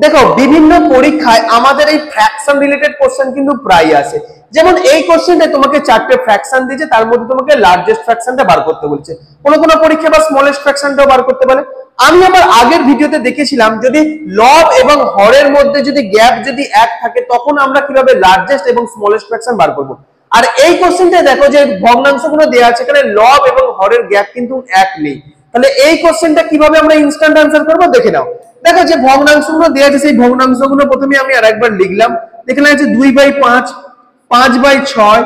দেখো বিভিন্ন পরীক্ষায় আমাদের এই ফ্র্যাকশন রিলেটেড কোশ্চেন কিন্তু প্রায় আসে। যেমন এই কোশ্চেনটা তোমাকে চারটে ফ্র্যাকশন দিয়েছে, তার মধ্যে তোমাকে লার্জেস্ট ফ্র্যাকশনটা বার করতে বলছে, কোনো পরীক্ষা বা স্মলেস্ট ফ্র্যাকশনটাও বার করতে বলে। আমি আমার আগের ভিডিওতে দেখেছিলাম যদি লব এবং হরের মধ্যে যদি গ্যাপ যদি এক থাকে তখন আমরা কিভাবে লার্জেস্ট এবং স্মলেস্ট ফ্র্যাকশন বার করব। আর এই কোশ্চেনটা দেখো যে ভগ্নাংশগুলো দেওয়া আছে, এখানে লব এবং হরের গ্যাপ কিন্তু এক নেই। তাহলে এই কোশ্চেনটা কিভাবে আমরা ইনস্ট্যান্ট আনসার করব দেখে নাও। দেখো যে ভগ্নাংশগুলো দেওয়া আছে সেই ভগ্নাংশগুলো প্রথমে আমি আরেকবার লিখলাম। দেখলাম আছে 2/5, 5/6,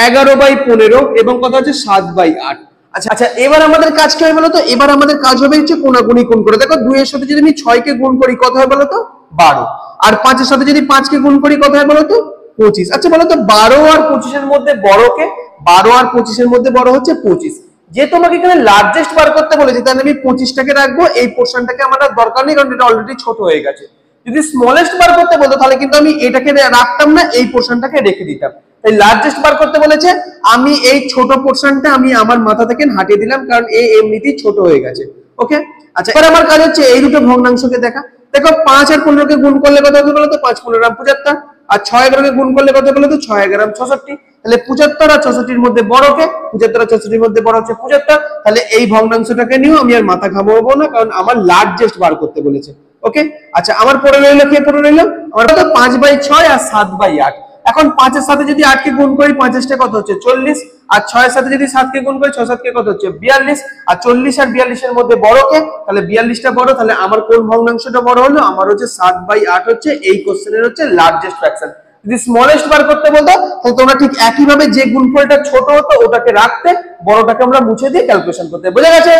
11/15 এবং কত হচ্ছে 7/8। আচ্ছা এবার আমাদের কাজ কি হবে বলতো? এবার আমাদের কাজ হবে হচ্ছে কোনাকুনি গুণ করে। দেখো 2 এর সাথে যদি আমি 6 কে গুণ করি কত হয় বলতো? 12। আর 5 এর সাথে যদি 5 কে গুণ করি কত হয় বলতো? 25। আচ্ছা বলতো 12 আর 25 এর মধ্যে বড় কে? 12 আর 25 এর মধ্যে বড় হচ্ছে 25। যে তোমাকে এখানে লার্জেস্ট বার করতে বলেছে তাহলে আমি 25টাকে রাখবো, এই পোরশনটাকে আমার দরকার নেই কারণ এটা অলরেডি ছোট হয়ে গেছে। যদি স্মলেস্ট বার করতে বলতো তাহলে কিন্তু আমি এটাকে রাখতাম না, এই পোরশনটাকে রেখে দিতাম। তাই লার্জেস্ট বার করতে বলেছে, আমি এই ছোট পোরশনটা আমি আমার মাথা থেকে হাটিয়ে দিলাম কারণ এই এমনিতেই ছোট হয়ে গেছে। ওকে, আচ্ছা এবার আমার কাজ হচ্ছে এই দুটো ভগ্নাংশকে দেখা। দেখো 5 আর 15 কে গুণ করলে কত হবে বলতো? 5 15 75। আর 6 11 কে গুণ করলে কত বলতো? 6 11 66। তাহলে 75 আর 66 এর মধ্যে বড় কে? 75 আর 66 এর মধ্যে বড় হচ্ছে 75। তাহলে এই ভগ্নাংশটাকে নিয়েও আমি আর মাথা ঘামাবো না কারণ আমার লার্জেস্ট বার করতে বলেছে। ওকে, আচ্ছা আমার পড়ে রইলো কে পড়ে রইলো? আমার কত? 5/6 আর 7/8। এখন 5 এর সাথে যদি 8 কে গুণ করি 5 এর কত হচ্ছে? 40। আর 6 এর সাথে যদি 7 কে গুণ করি 6 7 কে কত হচ্ছে? 42। আর 40 আর 42 এর মধ্যে বড় কে? তাহলে 42টা বড়। তাহলে আমার কোন ভগ্নাংশটা বড় হলো? আমার হচ্ছে 7/8 হচ্ছে এই কোশ্চেনের হচ্ছে লার্জেস্ট ফ্র্যাকশন। যদি স্মলেস্ট বার করতে বলতো তাহলে তোমরা ঠিক একই ভাবে যে গুণফলটা ছোট হতো ওটাকে রাখতে, বড়টাকে আমরা মুছে দিয়ে ক্যালকুলেশন করতে। বুঝা গেছে?